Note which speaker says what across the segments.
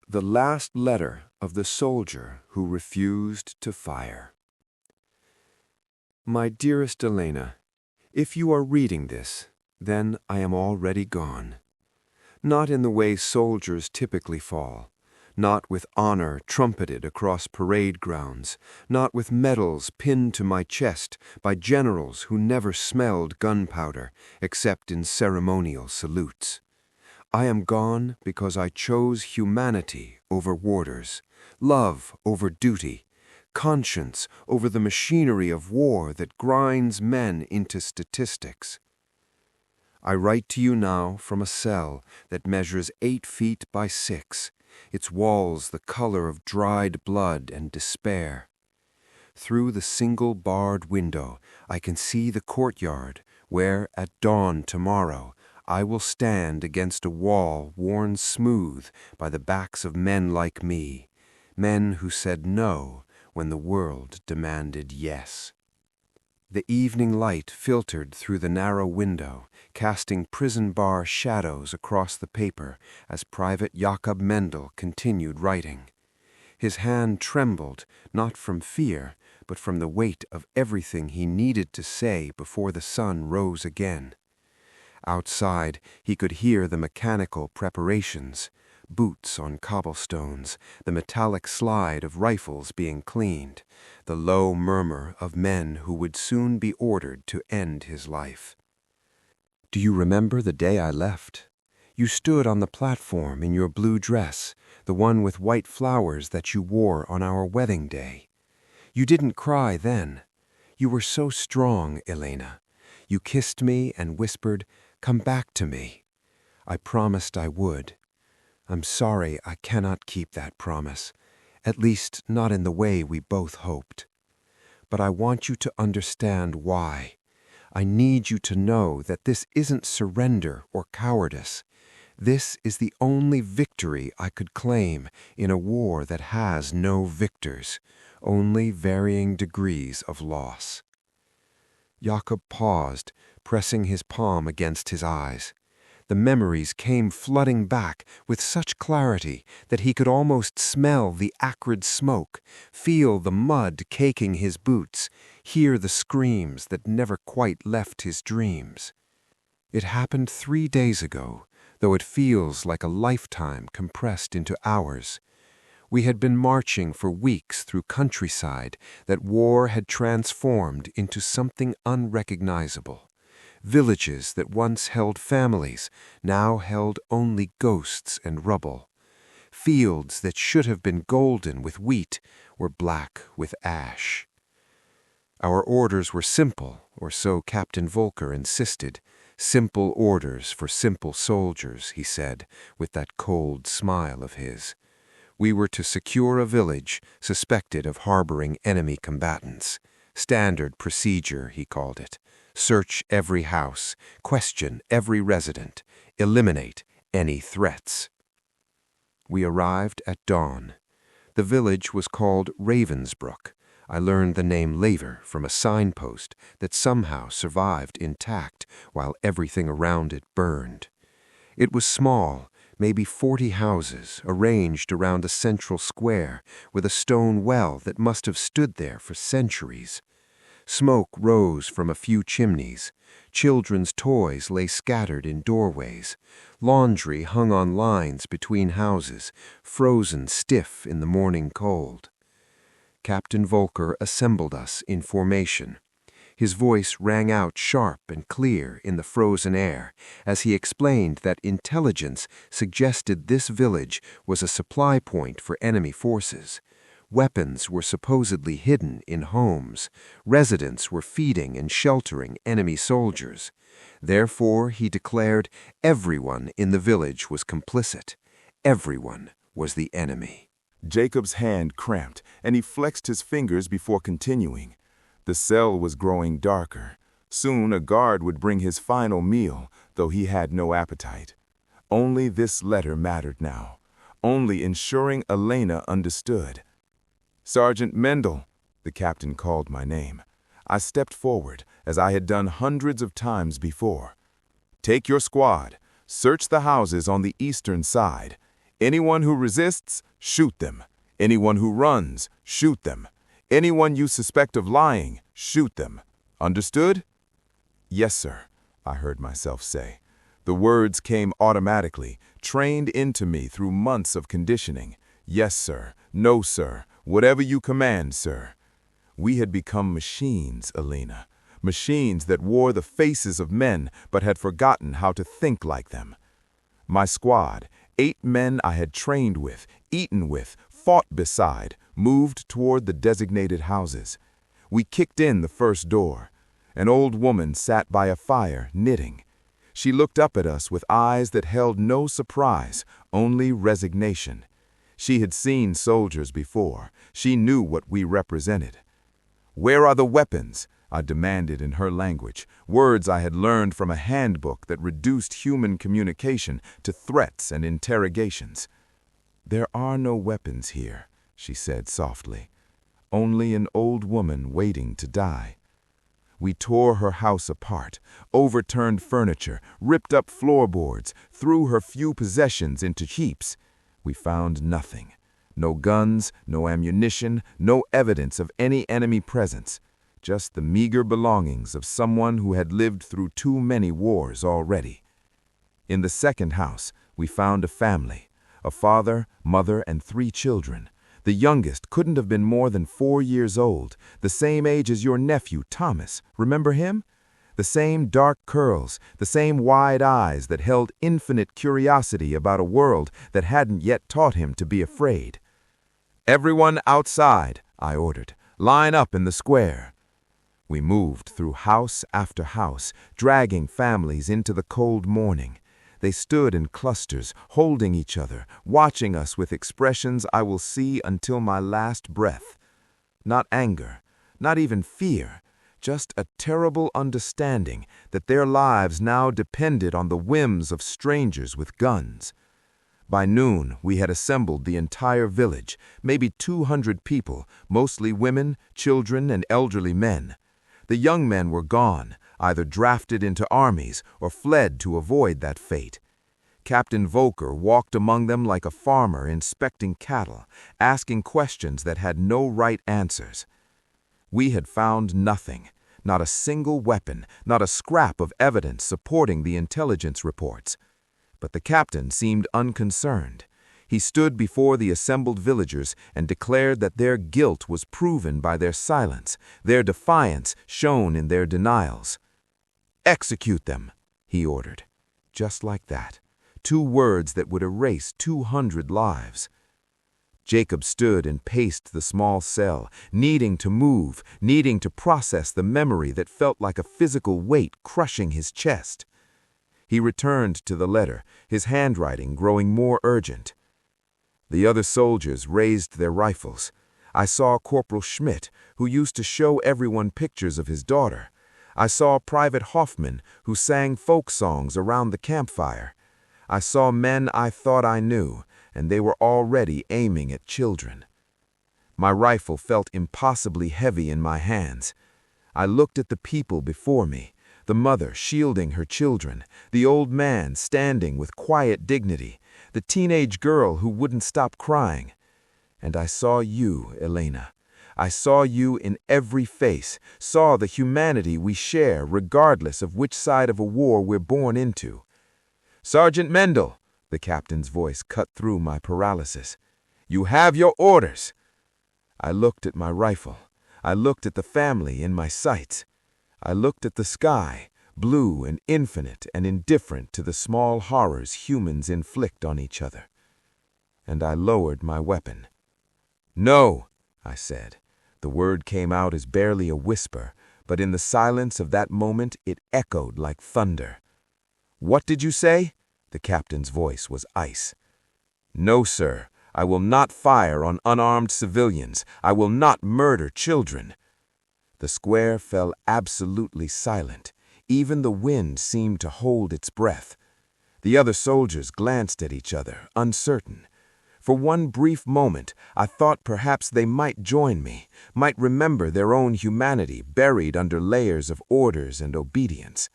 Speaker 1: The last letter of the soldier who refused to fire. My dearest Elena, if you are reading this, then I am already gone. Not in the way soldiers typically fall, not with honor trumpeted across parade grounds, not with medals pinned to my chest by generals who never smelled gunpowder except in ceremonial salutes. I am gone because I chose humanity over warders, love over duty, conscience over the machinery of war that grinds men into statistics. I write to you now from a cell that measures 8 feet by 6, its walls the color of dried blood and despair. Through the single barred window, I can see the courtyard where, at dawn tomorrow, I will stand against a wall worn smooth by the backs of men like me, men who said no when the world demanded yes. The evening light filtered through the narrow window, casting prison bar shadows across the paper as Private Jakob Mendel continued writing. His hand trembled, not from fear, but from the weight of everything he needed to say before the sun rose again. Outside, he could hear the mechanical preparations, boots on cobblestones, the metallic slide of rifles being cleaned, the low murmur of men who would soon be ordered to end his life. Do you remember the day I left? You stood on the platform in your blue dress, the one with white flowers that you wore on our wedding day. You didn't cry then. You were so strong, Elena. You kissed me and whispered, "Come back to me." I promised I would. I'm sorry I cannot keep that promise, at least not in the way we both hoped. But I want you to understand why. I need you to know that this isn't surrender or cowardice. This is the only victory I could claim in a war that has no victors, only varying degrees of loss. Jakob paused, pressing his palm against his eyes. The memories came flooding back with such clarity that he could almost smell the acrid smoke, feel the mud caking his boots, hear the screams that never quite left his dreams. It happened 3 days ago, though it feels like a lifetime compressed into hours. We had been marching for weeks through countryside that war had transformed into something unrecognizable. Villages that once held families now held only ghosts and rubble. Fields that should have been golden with wheat were black with ash. Our orders were simple, or so Captain Volker insisted. Simple orders for simple soldiers, he said, with that cold smile of his. We were to secure a village suspected of harboring enemy combatants. Standard procedure, he called it. Search every house, question every resident, eliminate any threats. We arrived at dawn. The village was called Ravensbrück. I learned the name later from a signpost that somehow survived intact while everything around it burned. It was small, maybe 40 houses arranged around a central square with a stone well that must have stood there for centuries. Smoke rose from a few chimneys. Children's toys lay scattered in doorways. Laundry hung on lines between houses, frozen stiff in the morning cold. Captain Volker assembled us in formation. His voice rang out sharp and clear in the frozen air as he explained that intelligence suggested this village was a supply point for enemy forces. Weapons were supposedly hidden in homes. Residents were feeding and sheltering enemy soldiers. Therefore, he declared, everyone in the village was complicit. Everyone was the enemy.
Speaker 2: Jacob's hand cramped, and he flexed his fingers before continuing. The cell was growing darker. Soon a guard would bring his final meal, though he had no appetite. Only this letter mattered now. Only ensuring Elena understood. "Sergeant Mendel," the captain called my name. I stepped forward, as I had done hundreds of times before. "Take your squad. Search the houses on the eastern side. Anyone who resists, shoot them. Anyone who runs, shoot them. Anyone you suspect of lying, shoot them. Understood?" "Yes, sir," I heard myself say. The words came automatically, trained into me through months of conditioning. "Yes, sir. No, sir. Whatever you command, sir." We had become machines, Elena. Machines that wore the faces of men but had forgotten how to think like them. My squad, 8 men I had trained with, eaten with, fought beside, moved toward the designated houses. We kicked in the first door. An old woman sat by a fire, knitting. She looked up at us with eyes that held no surprise, only resignation. She had seen soldiers before. She knew what we represented. "Where are the weapons?" I demanded in her language, words I had learned from a handbook that reduced human communication to threats and interrogations. "There are no weapons here," she said softly. "Only an old woman waiting to die." We tore her house apart, overturned furniture, ripped up floorboards, threw her few possessions into heaps. We found nothing. No guns, no ammunition, no evidence of any enemy presence. Just the meager belongings of someone who had lived through too many wars already. In the second house, we found a family, a father, mother, and 3 children. The youngest couldn't have been more than 4 years old, the same age as your nephew, Thomas. Remember him? The same dark curls, the same wide eyes that held infinite curiosity about a world that hadn't yet taught him to be afraid. "Everyone outside," I ordered. "Line up in the square." We moved through house after house, dragging families into the cold morning. They stood in clusters, holding each other, watching us with expressions I will see until my last breath. Not anger, not even fear, just a terrible understanding that their lives now depended on the whims of strangers with guns. By noon, we had assembled the entire village, maybe 200 people, mostly women, children, and elderly men. The young men were gone, either drafted into armies or fled to avoid that fate. Captain Volker walked among them like a farmer inspecting cattle, asking questions that had no right answers. We had found nothing, not a single weapon, not a scrap of evidence supporting the intelligence reports. But the captain seemed unconcerned. He stood before the assembled villagers and declared that their guilt was proven by their silence, their defiance shown in their denials. "Execute them," he ordered. Just like that. 2 words that would erase 200 lives. Jacob stood and paced the small cell, needing to move, needing to process the memory that felt like a physical weight crushing his chest. He returned to the letter, his handwriting growing more urgent. The other soldiers raised their rifles. I saw Corporal Schmidt, who used to show everyone pictures of his daughter. I saw Private Hoffman, who sang folk songs around the campfire. I saw men I thought I knew, and they were already aiming at children. My rifle felt impossibly heavy in my hands. I looked at the people before me, the mother shielding her children, the old man standing with quiet dignity, the teenage girl who wouldn't stop crying. And I saw you, Elena. I saw you in every face, saw the humanity we share regardless of which side of a war we're born into. "Sergeant Mendel," the captain's voice cut through my paralysis. "You have your orders." I looked at my rifle. I looked at the family in my sights. I looked at the sky, blue and infinite and indifferent to the small horrors humans inflict on each other. And I lowered my weapon. "No," I said. The word came out as barely a whisper, but in the silence of that moment it echoed like thunder. "What did you say?" The captain's voice was ice. "No, sir. I will not fire on unarmed civilians. I will not murder children." The square fell absolutely silent. Even the wind seemed to hold its breath. The other soldiers glanced at each other, uncertain. For one brief moment, I thought perhaps they might join me, might remember their own humanity buried under layers of orders and obedience.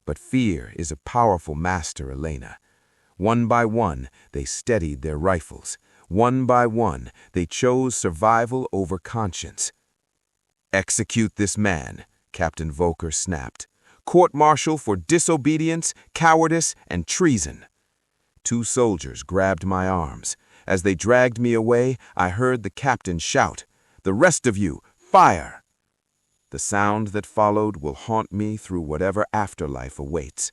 Speaker 2: But fear is a powerful master, Elena. One by one, they steadied their rifles. One by one, they chose survival over conscience. "Execute this man," Captain Volker snapped. "Court-martial for disobedience, cowardice, and treason." 2 soldiers grabbed my arms. As they dragged me away, I heard the captain shout, "The rest of you, fire!" The sound that followed will haunt me through whatever afterlife awaits.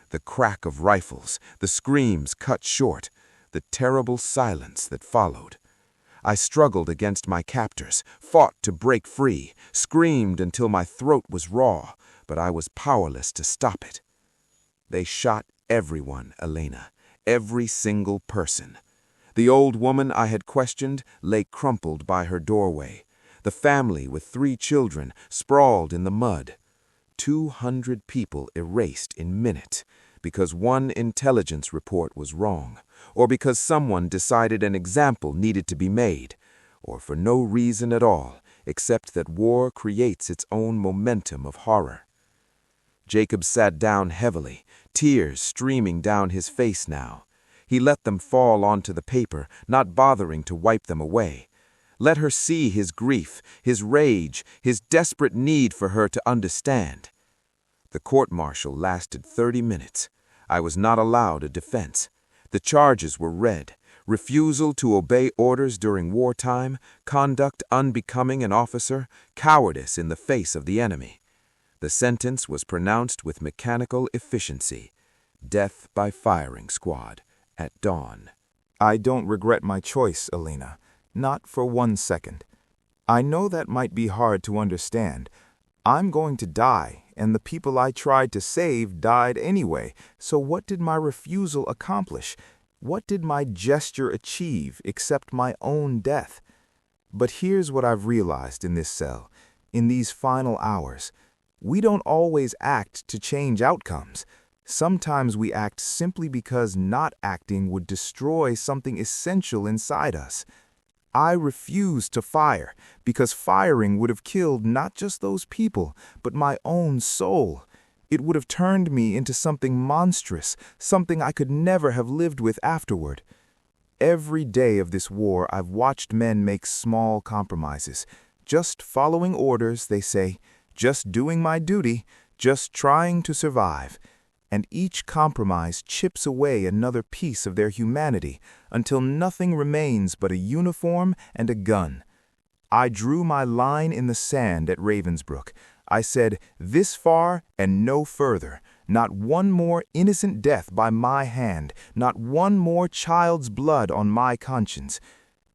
Speaker 2: The crack of rifles, the screams cut short, the terrible silence that followed. I struggled against my captors, fought to break free, screamed until my throat was raw, but I was powerless to stop it. They shot everyone, Elena, every single person. The old woman I had questioned lay crumpled by her doorway. The family with 3 children sprawled in the mud. 200 people erased in minutes because one intelligence report was wrong, or because someone decided an example needed to be made, or for no reason at all except that war creates its own momentum of horror. Jacob sat down heavily, tears streaming down his face now. He let them fall onto the paper, not bothering to wipe them away. Let her see his grief, his rage, his desperate need for her to understand. The court-martial lasted 30 minutes. I was not allowed a defense. The charges were read: refusal to obey orders during wartime, conduct unbecoming an officer, cowardice in the face of the enemy. The sentence was pronounced with mechanical efficiency: death by firing squad at dawn.
Speaker 3: I don't regret my choice, Elena. Not for 1 second. I know that might be hard to understand. I'm going to die, and the people I tried to save died anyway, so what did my refusal accomplish? What did my gesture achieve except my own death? But here's what I've realized in this cell, in these final hours. We don't always act to change outcomes. Sometimes we act simply because not acting would destroy something essential inside us. I refuse to fire because firing would have killed not just those people, but my own soul. It would have turned me into something monstrous, something I could never have lived with afterward. Every day of this war, I've watched men make small compromises. Just following orders, they say, just doing my duty, just trying to survive. And each compromise chips away another piece of their humanity until nothing remains but a uniform and a gun. I drew my line in the sand at Ravensbrück. I said, this far and no further. Not one more innocent death by my hand, not one more child's blood on my conscience.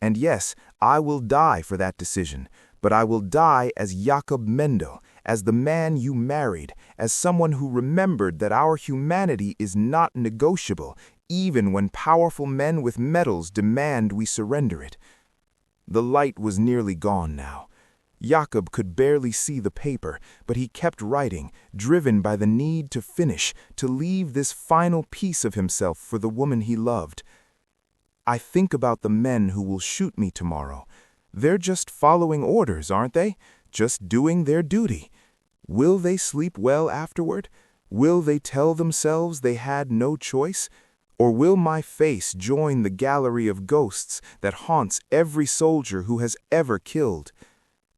Speaker 3: And yes, I will die for that decision, but I will die as Jakob Mendel, as the man you married, as someone who remembered that our humanity is not negotiable, even when powerful men with medals demand we surrender it. The light was nearly gone now. Jakob could barely see the paper, but he kept writing, driven by the need to finish, to leave this final piece of himself for the woman he loved. I think about the men who will shoot me tomorrow. They're just following orders, aren't they? Just doing their duty. Will they sleep well afterward? Will they tell themselves they had no choice? Or will my face join the gallery of ghosts that haunts every soldier who has ever killed?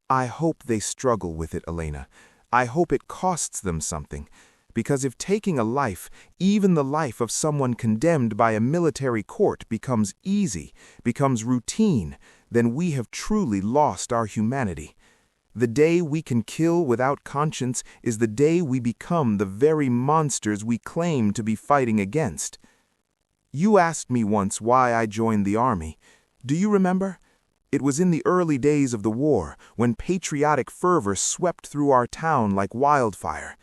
Speaker 3: I hope they struggle with it, Elena. I hope it costs them something. Because if taking a life, even the life of someone condemned by a military court, becomes easy, becomes routine, then we have truly lost our humanity. The day we can kill without conscience is the day we become the very monsters we claim to be fighting against. You asked me once why I joined the army. Do you remember? It was in the early days of the war, when patriotic fervor swept through our town like wildfire.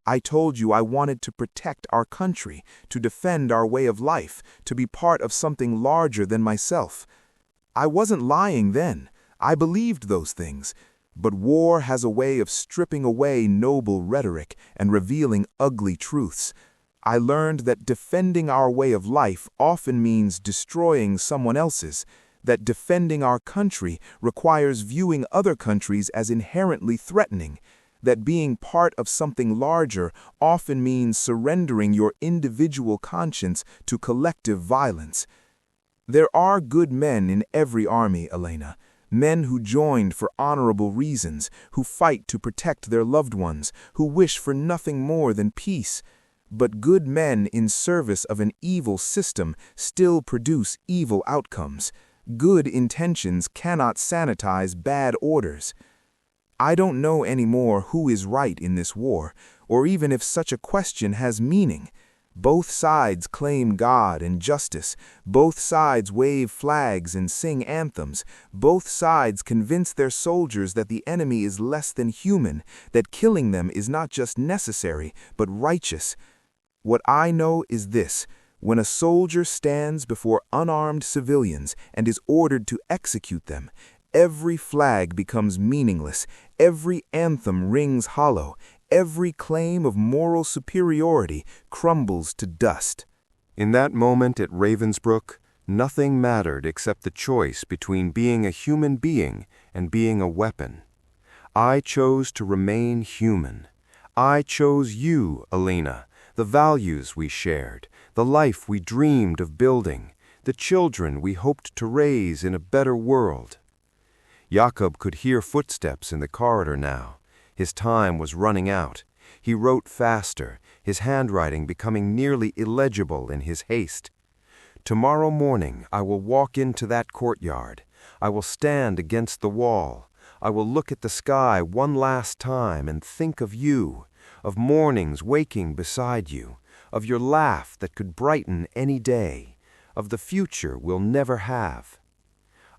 Speaker 3: I told you I wanted to protect our country, to defend our way of life, to be part of something larger than myself. I wasn't lying then. I believed those things. But war has a way of stripping away noble rhetoric and revealing ugly truths. I learned that defending our way of life often means destroying someone else's, that defending our country requires viewing other countries as inherently threatening, that being part of something larger often means surrendering your individual conscience to collective violence. There are good men in every army, Elena, men who joined for honorable reasons, who fight to protect their loved ones, who wish for nothing more than peace. But good men in service of an evil system still produce evil outcomes. Good intentions cannot sanitize bad orders. I don't know anymore who is right in this war, or even if such a question has meaning. Both sides claim God and justice. Both sides wave flags and sing anthems. Both sides convince their soldiers that the enemy is less than human, that killing them is not just necessary, but righteous. What I know is this: when a soldier stands before unarmed civilians and is ordered to execute them, every flag becomes meaningless, every anthem rings hollow, every claim of moral superiority crumbles to dust.
Speaker 1: In that moment at Ravensbrück, nothing mattered except the choice between being a human being and being a weapon. I chose to remain human. I chose you, Elena, the values we shared, the life we dreamed of building, the children we hoped to raise in a better world. Jakob could hear footsteps in the corridor now. His time was running out. He wrote faster, his handwriting becoming nearly illegible in his haste. Tomorrow morning I will walk into that courtyard. I will stand against the wall. I will look at the sky one last time and think of you, of mornings waking beside you, of your laugh that could brighten any day, of the future we'll never have.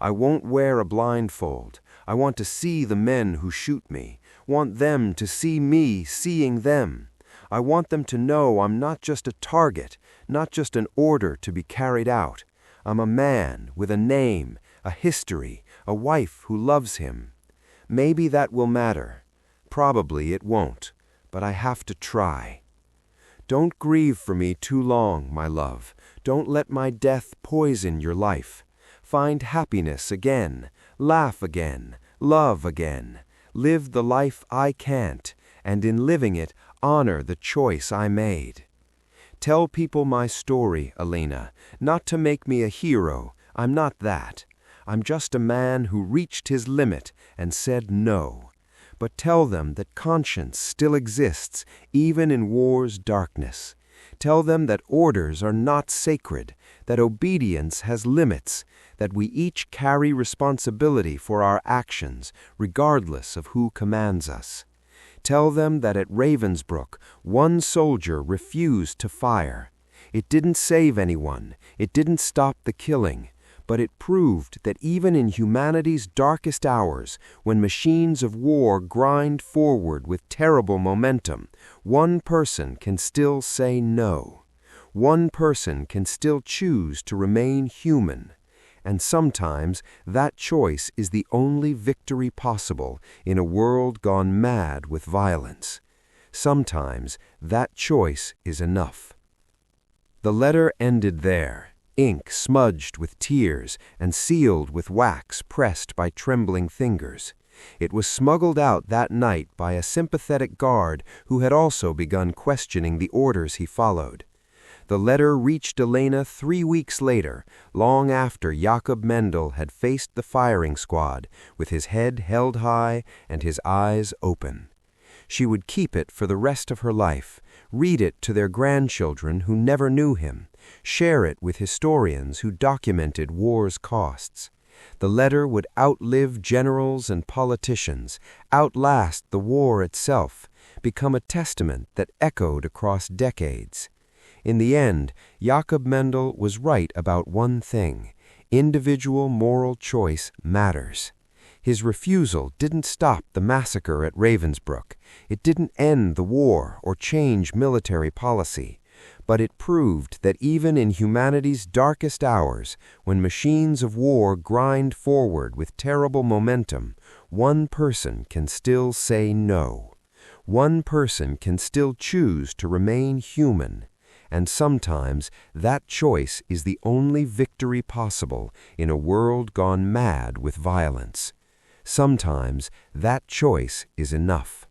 Speaker 1: I won't wear a blindfold. I want to see the men who shoot me, want them to see me seeing them. I want them to know I'm not just a target, not just an order to be carried out. I'm a man with a name, a history, a wife who loves him. Maybe that will matter. Probably it won't, but I have to try. Don't grieve for me too long, my love. Don't let my death poison your life. Find happiness again, laugh again, love again. Live the life I can't, and in living it, honor the choice I made. Tell people my story, Elena, not to make me a hero. I'm not that. I'm just a man who reached his limit and said no. But tell them that conscience still exists, even in war's darkness. Tell them that orders are not sacred, that obedience has limits, that we each carry responsibility for our actions, regardless of who commands us. Tell them that at Ravensbrück, one soldier refused to fire. It didn't save anyone, it didn't stop the killing, but it proved that even in humanity's darkest hours, when machines of war grind forward with terrible momentum, one person can still say no. One person can still choose to remain human. And sometimes that choice is the only victory possible in a world gone mad with violence. Sometimes that choice is enough. The letter ended there, ink smudged with tears and sealed with wax pressed by trembling fingers. It was smuggled out that night by a sympathetic guard who had also begun questioning the orders he followed. The letter reached Elena 3 weeks later, long after Jakob Mendel had faced the firing squad, with his head held high and his eyes open. She would keep it for the rest of her life, read it to their grandchildren who never knew him, share it with historians who documented war's costs. The letter would outlive generals and politicians, outlast the war itself, become a testament that echoed across decades. In the end, Jakob Mendel was right about one thing: individual moral choice matters. His refusal didn't stop the massacre at Ravensbrück. It didn't end the war or change military policy. But it proved that even in humanity's darkest hours, when machines of war grind forward with terrible momentum, one person can still say no. One person can still choose to remain human. And sometimes that choice is the only victory possible in a world gone mad with violence. Sometimes that choice is enough.